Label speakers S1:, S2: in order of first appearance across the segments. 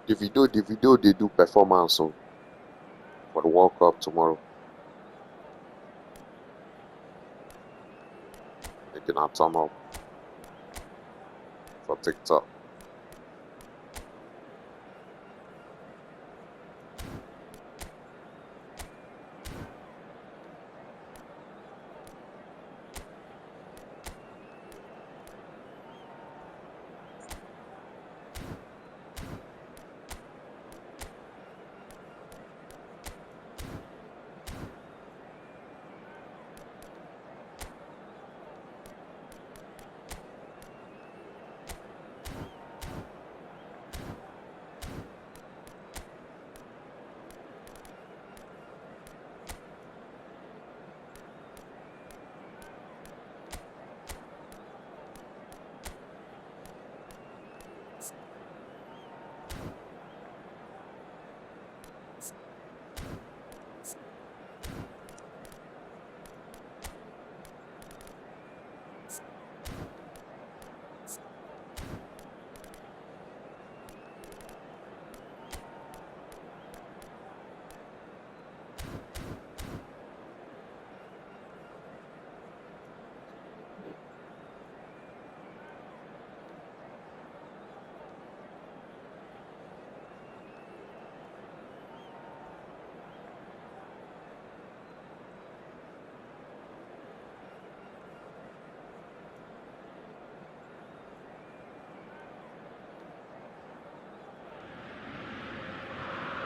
S1: The video they do performance for the World Cup tomorrow. Making a thumb up for TikTok.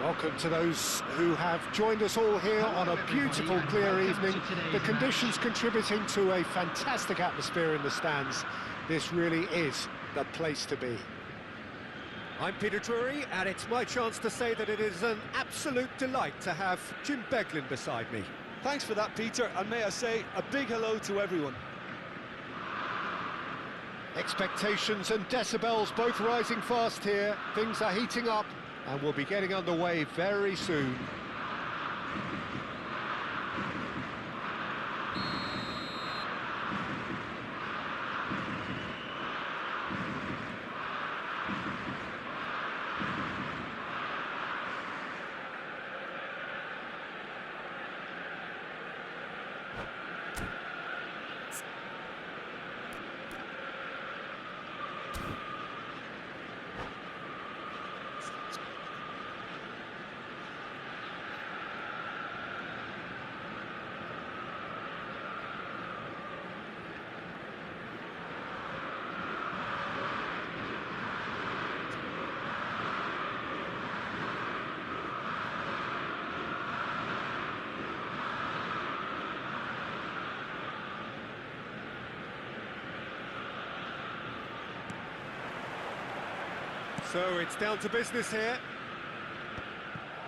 S2: Welcome to those who have joined us all here on a beautiful, clear evening. The conditions contributing to a fantastic atmosphere in the stands. This really is the place to be. I'm Peter Drury, and it's my chance to say that it is an absolute delight to have Jim Beglin beside me.
S3: Thanks for that, Peter, and may I say a big hello to everyone.
S2: Expectations and decibels both rising fast here. Things are heating up, and we'll be getting underway very soon. So it's down to business here.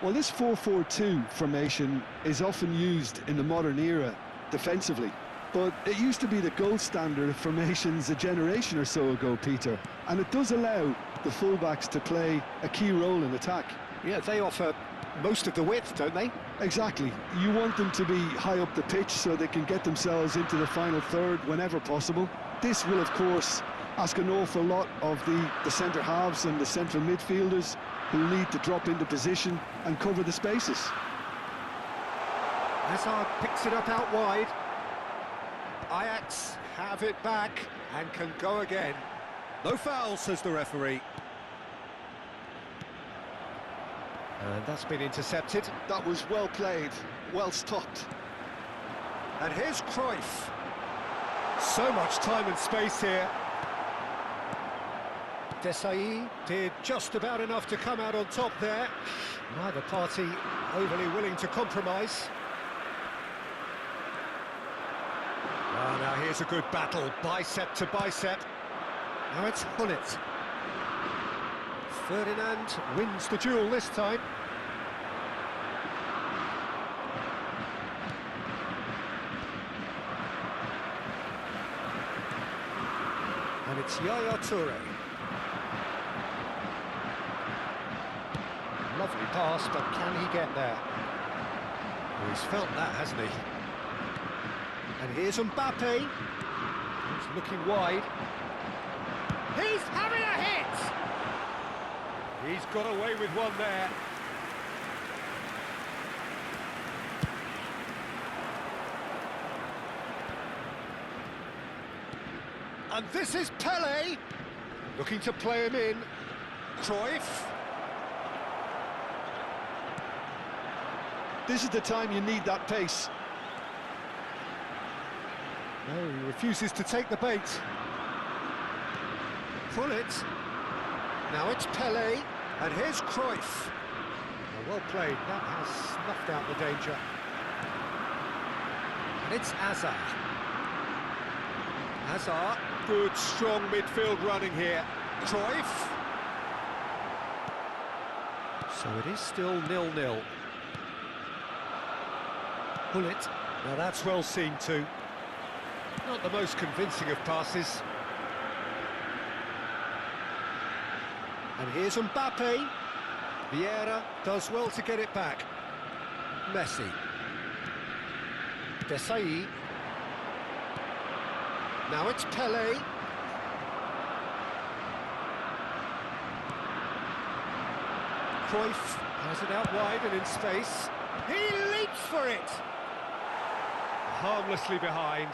S4: Well, this 4-4-2 formation is often used in the modern era defensively, but it used to be the gold standard of formations a generation or so ago, Peter, and it does allow the fullbacks to play a key role in attack.
S2: Yeah, they offer most of the width, don't they?
S4: Exactly. You want them to be high up the pitch so they can get themselves into the final third whenever possible. This will, of course, ask an awful lot of the centre halves and the central midfielders, who need to drop into position and cover the spaces.
S2: Hazard picks it up out wide. Ajax have it back and can go again. No foul, says the referee. And that's been intercepted.
S4: That was well played, well stopped.
S2: And here's Cruyff. So much time and space here. Desailly did just about enough to come out on top there. Neither party overly willing to compromise. Oh, now here's a good battle, bicep to bicep. Now it's Gullit. Ferdinand wins the duel this time. And it's Yaya Toure. Lovely pass, but can he get there? Well, he's felt that, hasn't he? And here's Mbappe. He's looking wide. He's having a hit! He's got away with one there. And this is Pelé, looking to play him in. Cruyff.
S4: This is the time you need that pace.
S2: No, he refuses to take the bait. Gullit. Now it's Pelé, and here's Cruyff. Well played, that has snuffed out the danger. And it's Hazard. Hazard, good strong midfield running here. Cruyff. So it is still 0-0. Gullit. Now that's well seen too. Not the most convincing of passes. And here's Mbappe. Vieira does well to get it back. Messi. Desailly. Now it's Pelé. Cruyff has it out wide and in space. He leaps for it! Harmlessly behind.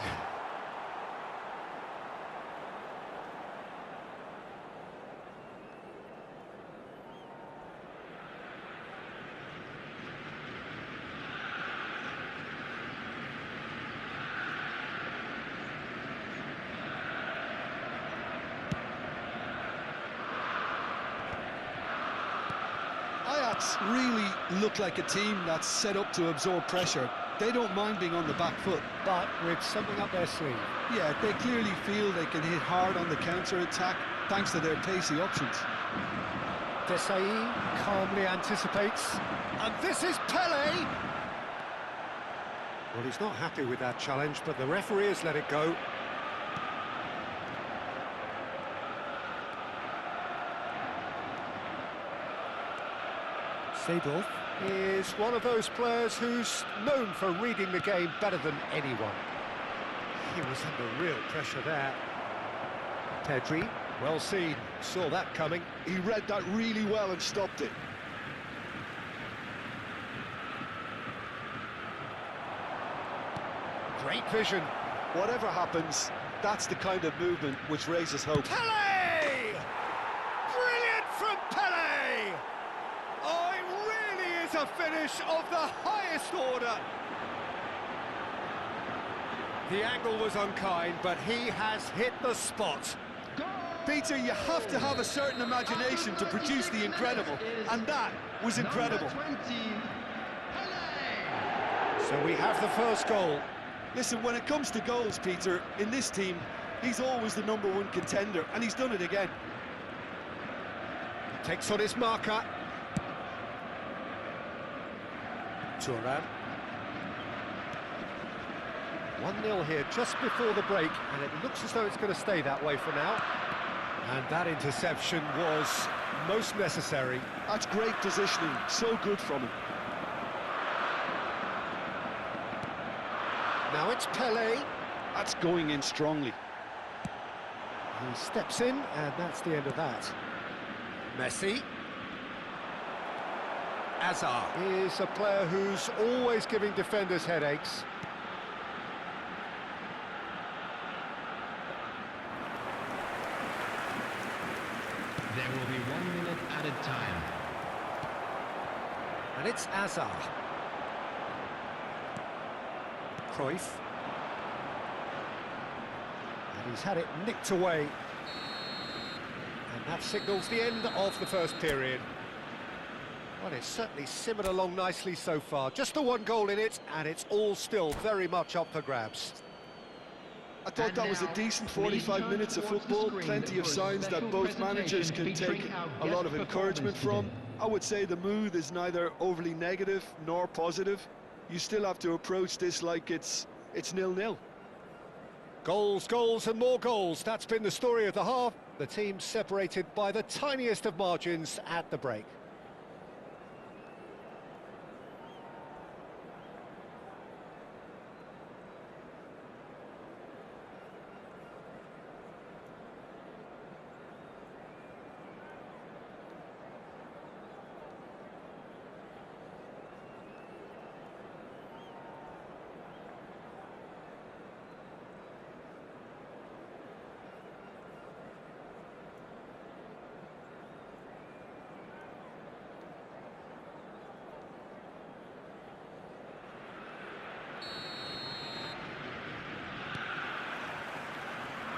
S4: Ajax really look like a team that's set up to absorb pressure. They don't mind being on the back foot.
S2: But with something up their sleeve.
S4: Yeah, they clearly feel they can hit hard on the counter-attack thanks to their pacey options.
S2: Desailly calmly anticipates. And this is Pelé! Well, he's not happy with that challenge, but the referee has let it go. Seedorf is one of those players who's known for reading the game better than anyone. He was under real pressure there. Pedri, well seen, saw that coming.
S4: He read that really well and stopped it.
S2: Great vision.
S4: Whatever happens, that's the kind of movement which raises hope.
S2: Pelé! Brilliant from Pelé! Oh, it really is a finish of the highest order. The angle was unkind, but he has hit the spot.
S4: Peter, you have to have a certain imagination to produce the incredible, and that was incredible.
S2: So we have the first goal.
S4: Listen, when it comes to goals, Peter, in this team, he's always the #1 contender, and he's done it again.
S2: Takes on his marker. Thuram. 1-0 here just before the break, and it looks as though it's going to stay that way for now. And that interception was most necessary.
S4: That's great positioning, so good from him.
S2: Now it's Pele.
S4: That's going in strongly.
S2: He steps in, and that's the end of that. Messi. Hazard is a player who's always giving defenders headaches.
S5: There will be 1 minute added time.
S2: And it's Hazard. Cruyff. And he's had it nicked away. And that signals the end of the first period. Well, it's certainly simmered along nicely so far. Just the one goal in it, and it's all still very much up for grabs.
S4: I thought that was a decent 45 minutes of football, plenty of signs that both managers can take a lot of encouragement from. I would say the mood is neither overly negative nor positive. You still have to approach this like it's 0-0.
S2: Goals, goals and more goals. That's been the story of the half. The teams separated by the tiniest of margins at the break.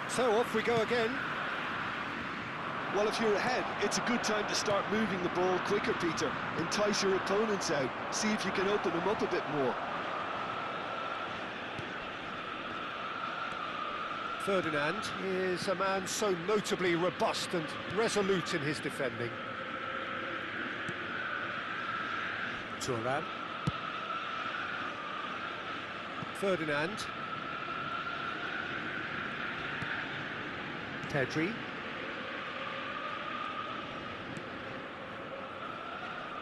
S2: So off we go again.
S4: Well, if you're ahead, it's a good time to start moving the ball quicker, Peter. Entice your opponents out. See if you can open them up a bit more.
S2: Ferdinand is a man so notably robust and resolute in his defending. Thuram. Ferdinand. Pedri.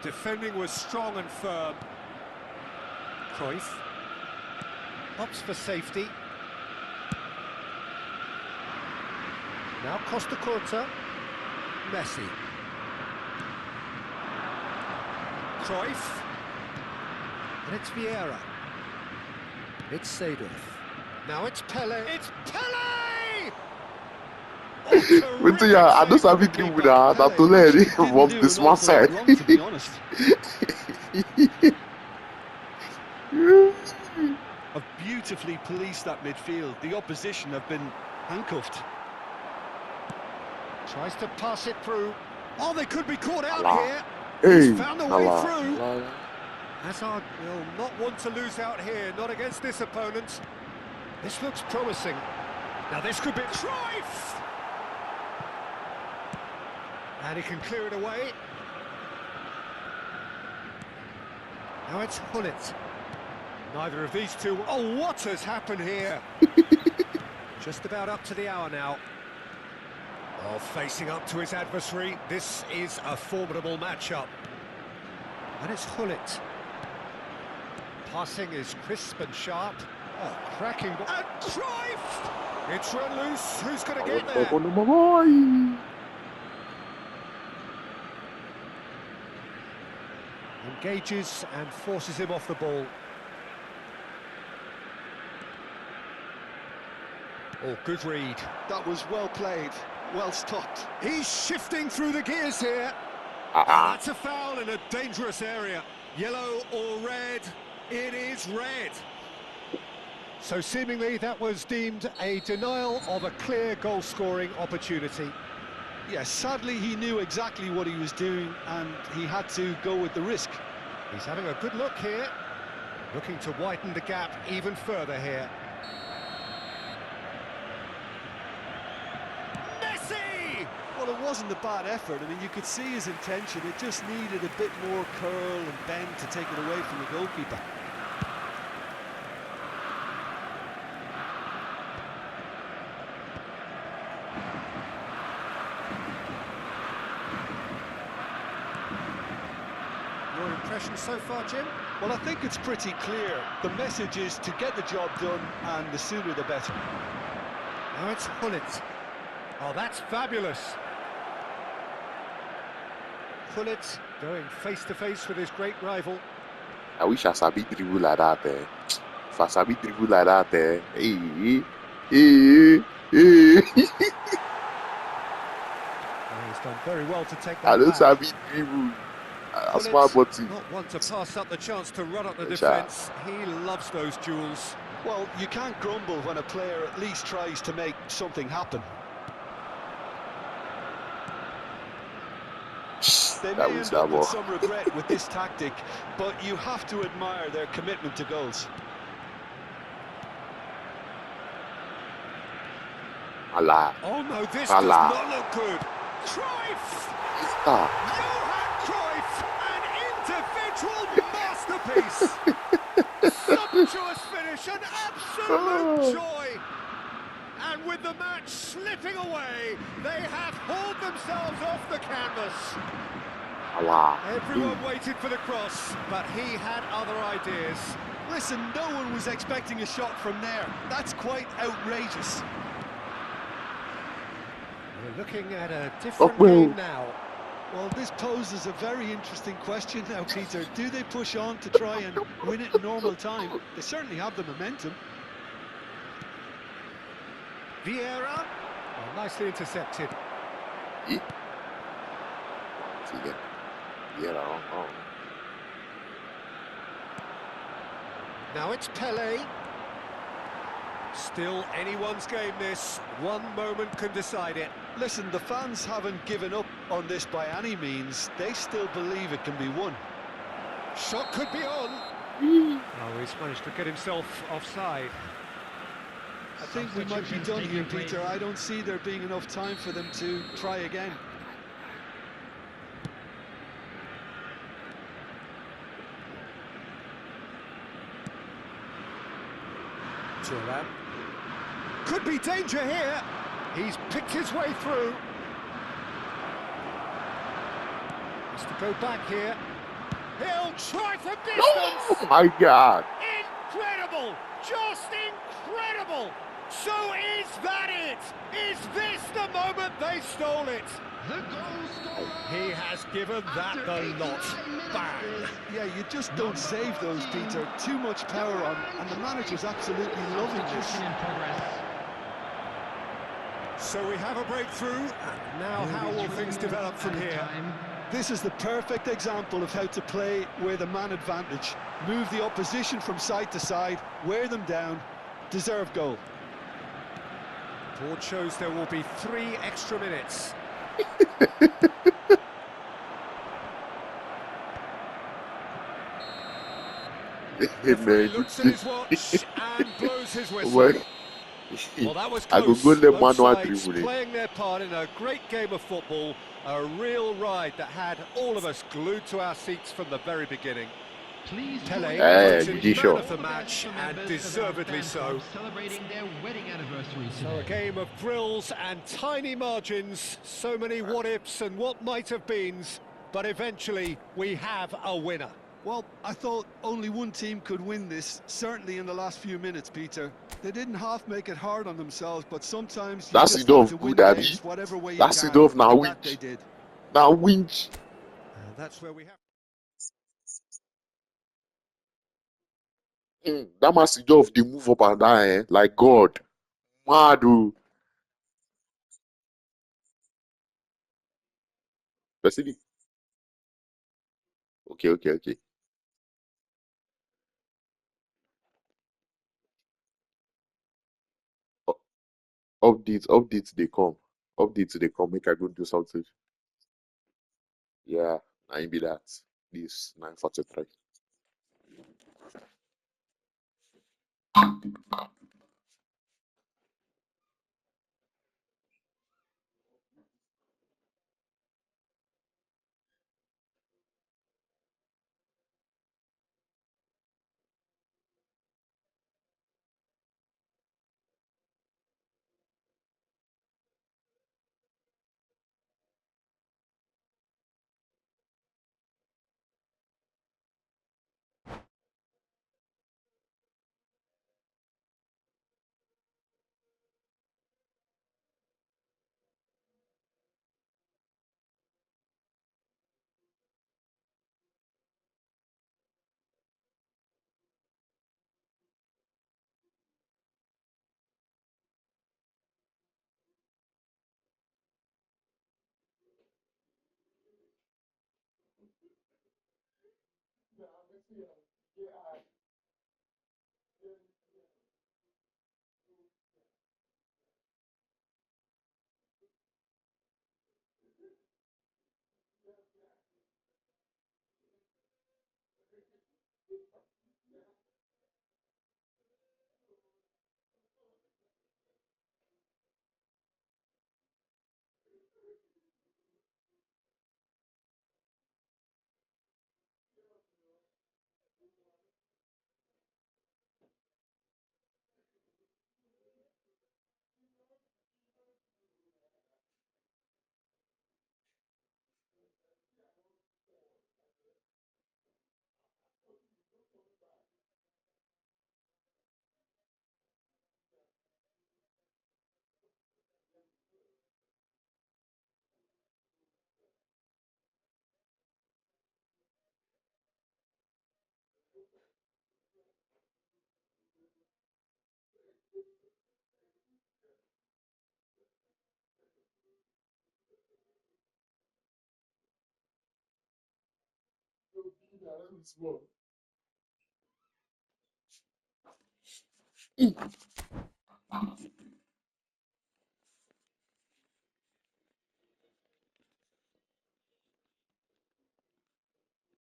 S2: Defending was strong and firm. Cruyff. Opts for safety. Now Costa Curta. Messi. Cruyff. And it's Vieira. It's Seedorf. Now it's Pele. It's Pele!
S1: Wait till I just have it with that to let it from this one side.
S4: To be honest. Have beautifully policed that midfield. The opposition have been handcuffed.
S2: Tries to pass it through. Oh, they could be caught out here.
S1: Hey,
S2: He's found a way through.
S1: Allah.
S2: Hazard will not want to lose out here, not against this opponent. This looks promising. Now this could be Cruyff! And he can clear it away. Now it's Hullet. Neither of these two... Oh, what has happened here? Just about up to the hour now. Oh, facing up to his adversary. This is a formidable matchup. And it's Hullet. Passing is crisp and sharp. Oh, cracking ball. And Cruyff! It's run loose. Who's going to get there? Engages and forces him off the ball. Oh, good read.
S4: That was well played, well stopped.
S2: He's shifting through the gears here. And that's a foul in a dangerous area. Yellow or red? It is red. So seemingly that was deemed a denial of a clear goal-scoring opportunity.
S4: Yes, sadly he knew exactly what he was doing and he had to go with the risk.
S2: He's having a good look here. Looking to widen the gap even further here. Messi! What
S4: it wasn't a bad effort. I mean, you could see his intention. It just needed a bit more curl and bend to take it away from the goalkeeper.
S2: Your impression so far, Jim?
S4: Well, I think it's pretty clear. The message is to get the job done, and the sooner the better.
S2: Now it's Gullit. Oh, that's fabulous. Gullit going face-to-face with his great rival.
S1: I wish I sabi dribble like that. If I sabi dribble like that, hey.
S2: Oh, he's done very well to take
S1: I
S2: that
S1: don't
S2: back.
S1: sabi dribble. That's my
S2: Gullit
S1: body.
S2: not want to pass up the chance to run up the
S1: Good job.
S2: defence. He loves those duels.
S4: Well, you can't grumble when a player at least tries to make something happen. They may
S1: That was
S4: end up
S1: that
S4: with
S1: ball.
S4: some regret with this tactic, but you have to admire their commitment to goals.
S1: Allah.
S2: Oh no, this
S1: Allah.
S2: does not look good. Cruyff!
S1: Ah.
S2: Johan Cruyff, an individual masterpiece. Sumptuous finish, an absolute joy. And with the match slipping away, they have hauled themselves off the canvas.
S1: Allah.
S2: Everyone waited for the cross, but he had other ideas.
S4: Listen, no one was expecting a shot from there. That's quite outrageous.
S2: We're looking at a different
S1: well.
S2: game now.
S4: Well, this poses a very interesting question now, Peter. Do they push on to try and win it in normal time? They certainly have the momentum.
S2: Vieira, oh, nicely intercepted. Now it's Pele. Still anyone's game this. One moment can decide it.
S4: Listen, the fans haven't given up on this by any means. They still believe it can be won.
S2: Shot could be on. Oh, he's managed to get himself offside.
S4: I think we might be done here, Peter. I don't see there being enough time for them to try again.
S2: Thuram. Could be danger here. He's picked his way through. Has to go back here. He'll try for distance.
S1: Oh my God.
S2: Incredible! Just incredible! So is that it? Is this the moment they stole it? He has given that the lot. Bang!
S4: Yeah, you just don't save those, Peter. Too much power on, and the manager's absolutely loving this.
S2: So we have a breakthrough. Now how will things develop from here?
S4: This is the perfect example of how to play with a man advantage. Move the opposition from side to side, wear them down, deserve goal.
S2: Board shows there will be 3 extra minutes. Referee looks at his watch and blows his whistle. Well, that was
S1: I go
S2: close.
S1: go let
S2: Both
S1: manual
S2: sides
S1: dribble.
S2: playing their part in a great game of football, a real ride that had all of us glued to our seats from the very beginning. Pele voted man
S1: sure.
S2: of the match, and deservedly so.
S5: Celebrating their wedding anniversary
S2: So
S5: today.
S2: a game of thrills and tiny margins, so many what-ifs and what might-have-beens, but eventually we have a winner.
S4: Well, I thought only one team could win this, certainly in the last few minutes, Peter. They didn't half make it hard on themselves, but sometimes you
S1: That's
S4: just
S1: enough,
S4: have to win
S1: good daddy.
S4: games whatever way you
S1: That's
S4: can.
S1: enough now,
S4: And that
S1: winch.
S4: they did.
S1: Now winch.
S2: And that's where we have...
S1: That must be of the move up and down, like God. Mad. Oh. Basically. Okay. U- Updates, they come. Updates, they come. Make I go do something. Yeah, I be that. This 9:43.